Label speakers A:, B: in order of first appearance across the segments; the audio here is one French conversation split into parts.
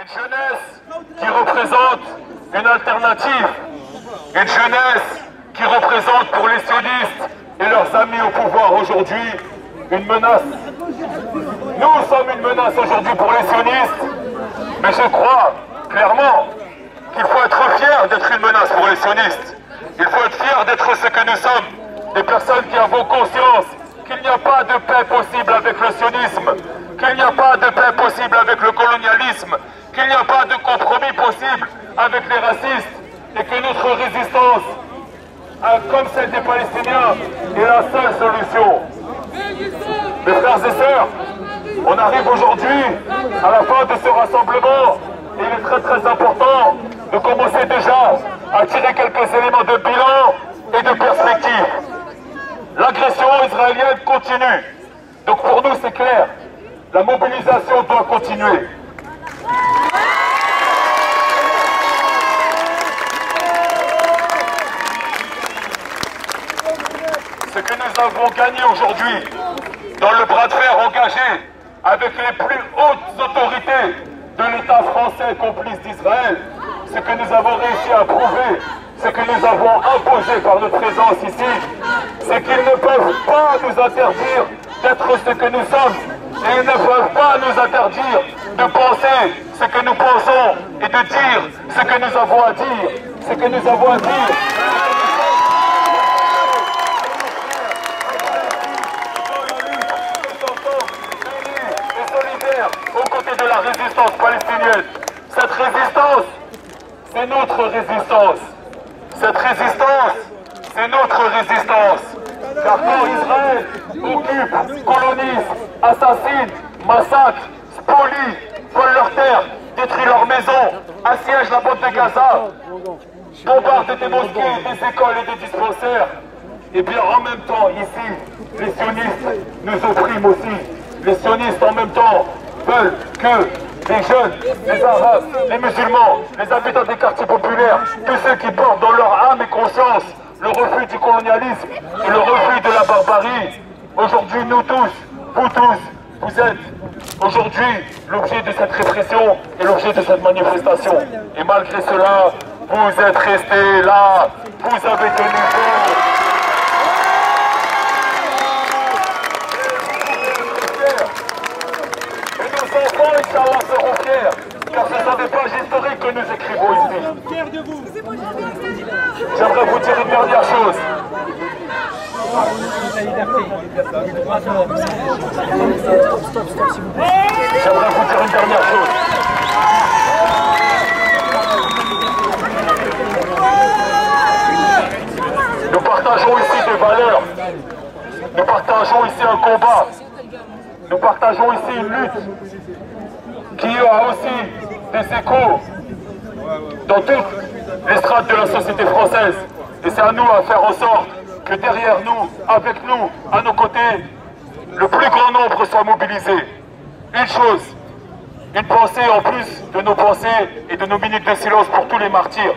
A: Une jeunesse qui représente une alternative. Une jeunesse qui représente pour les sionistes et leurs amis au pouvoir aujourd'hui une menace. Nous sommes une menace aujourd'hui pour les sionistes, mais je crois clairement qu'il faut être fier d'être une menace pour les sionistes. Il faut être fier d'être ce que nous sommes, des personnes qui avons conscience qu'il n'y a pas de paix possible avec le sionisme, qu'il n'y a pas de paix possible avec le colonialisme, qu'il n'y a pas de compromis possible avec les racistes, et que notre résistance, comme celle des Palestiniens, est la seule solution. Mes frères et sœurs, on arrive aujourd'hui à la fin de ce rassemblement, et il est très très important de commencer déjà à tirer quelques éléments de bilan et de perspective. L'agression israélienne continue. Donc pour nous c'est clair, la mobilisation doit continuer. Ce que nous avons gagné aujourd'hui dans le bras de fer engagé avec les plus hautes autorités de l'État français complice d'Israël, ce que nous avons réussi à prouver, ce que nous avons imposé par notre présence ici, c'est qu'ils ne peuvent pas nous interdire d'être ce que nous sommes, et ils ne peuvent pas nous interdire de penser ce que nous pensons et de dire ce que nous avons à dire, ce que nous avons à dire. Aux côtés de la résistance palestinienne. Cette résistance, c'est notre résistance. Cette résistance, c'est notre résistance. Car quand Israël occupe, colonise, assassine, massacre, spolie, vole leurs terres, détruit leurs maisons, assiège la bande de Gaza, bombarde des mosquées, des écoles et des dispensaires, et bien en même temps, ici, les sionistes nous oppriment aussi. Les sionistes en même temps veulent que les jeunes, les arabes, les musulmans, les habitants des quartiers populaires, tous ceux qui portent dans leur âme et conscience le refus du colonialisme et le refus de la barbarie, aujourd'hui nous tous, vous êtes aujourd'hui l'objet de cette répression et l'objet de cette manifestation. Et malgré cela, vous êtes restés là, vous avez tenu bon. Inch'Allah seront fiers, car ce sont des pages historiques que nous écrivons ici. J'aimerais vous dire une dernière chose. J'aimerais vous dire une dernière chose. Nous partageons ici des valeurs. Nous partageons ici un combat. Nous partageons ici une lutte qui a aussi des échos dans toutes les strates de la société française. Et c'est à nous à faire en sorte que derrière nous, avec nous, à nos côtés, le plus grand nombre soit mobilisé. Une chose, une pensée en plus de nos pensées et de nos minutes de silence pour tous les martyrs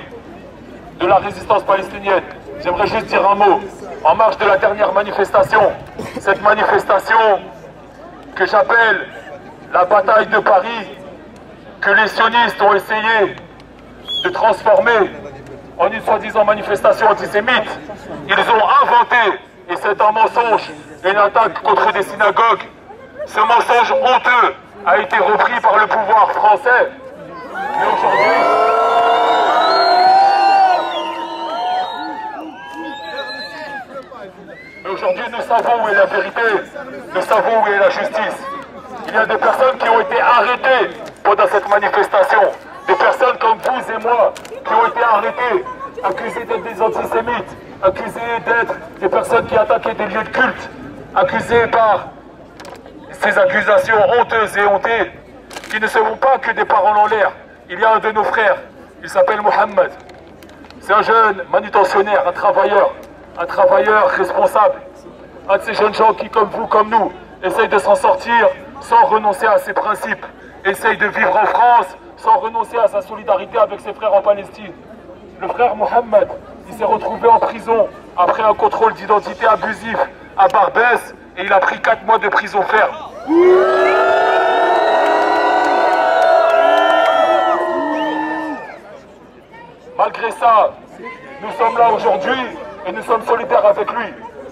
A: de la résistance palestinienne. J'aimerais juste dire un mot. En marge de la dernière manifestation, cette manifestation que j'appelle la bataille de Paris, que les sionistes ont essayé de transformer en une soi-disant manifestation antisémite, ils ont inventé, et c'est un mensonge, une attaque contre des synagogues. Ce mensonge honteux a été repris par le pouvoir français. Mais aujourd'hui, nous savons où est la vérité, nous savons où est la justice. Il y a des personnes qui ont été arrêtées pendant cette manifestation. Des personnes comme vous et moi qui ont été arrêtées, accusées d'être des antisémites, accusées d'être des personnes qui attaquaient des lieux de culte, accusées par ces accusations honteuses et hontées qui ne seront pas que des paroles en l'air. Il y a un de nos frères, il s'appelle Mohamed. C'est un jeune manutentionnaire, un travailleur responsable. Un de ces jeunes gens qui, comme vous, comme nous, essayent de s'en sortir sans renoncer à ses principes, essaye de vivre en France sans renoncer à sa solidarité avec ses frères en Palestine. Le frère Mohamed, il s'est retrouvé en prison après un contrôle d'identité abusif à Barbès et il a pris 4 mois de prison ferme. malgré ça, nous sommes là aujourd'hui et nous sommes solidaires avec lui.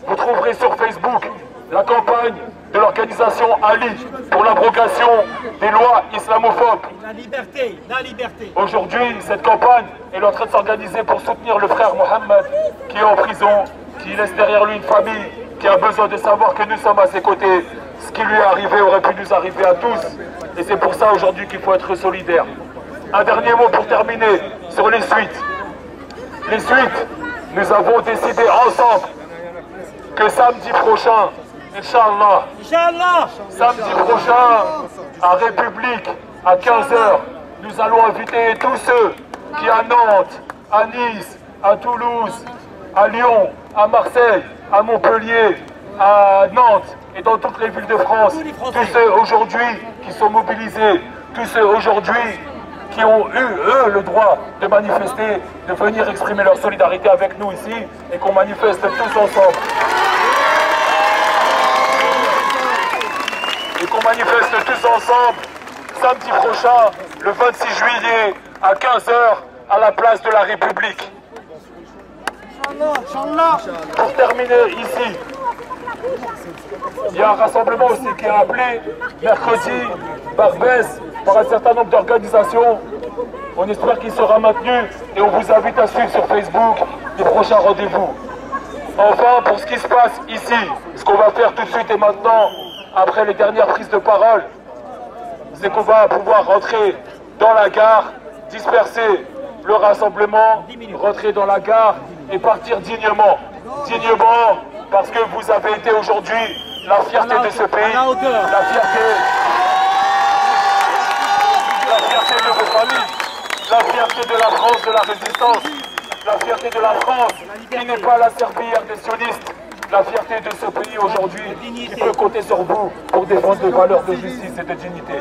A: Vous trouverez sur Facebook la campagne de l'organisation Ali pour l'abrogation des lois islamophobes.
B: La liberté, la liberté.
A: Aujourd'hui, cette campagne est en train de s'organiser pour soutenir le frère Mohamed qui est en prison, qui laisse derrière lui une famille, qui a besoin de savoir que nous sommes à ses côtés. Ce qui lui est arrivé aurait pu nous arriver à tous. Et c'est pour ça aujourd'hui qu'il faut être solidaire. Un dernier mot pour terminer sur les suites. Les suites, nous avons décidé ensemble que samedi prochain, Inch'Allah, samedi prochain, à République, à 15 h, nous allons inviter tous ceux qui à Nantes, à Nice, à Toulouse, à Lyon, à Marseille, à Montpellier, à Nantes et dans toutes les villes de France, tous ceux aujourd'hui qui sont mobilisés, tous ceux aujourd'hui qui ont eu, eux, le droit de manifester, de venir exprimer leur solidarité avec nous ici et qu'on manifeste tous ensemble. Et qu'on manifeste tous ensemble samedi prochain, le 26 juillet, à 15 h, à la place de la République. Pour terminer ici, il y a un rassemblement aussi qui est appelé mercredi, Barbès, par un certain nombre d'organisations. On espère qu'il sera maintenu et on vous invite à suivre sur Facebook les prochains rendez-vous. Enfin, pour ce qui se passe ici, ce qu'on va faire tout de suite et maintenant, après les dernières prises de parole, c'est qu'on va pouvoir rentrer dans la gare, disperser le rassemblement, rentrer dans la gare et partir dignement. Dignement, parce que vous avez été aujourd'hui la fierté de ce pays, la fierté de vos familles, la fierté de la France, de la résistance, la fierté de la France, qui n'est pas la serpillière des sionistes, la fierté de ce pays aujourd'hui, qui peut compter sur vous pour défendre des valeurs de justice et de dignité.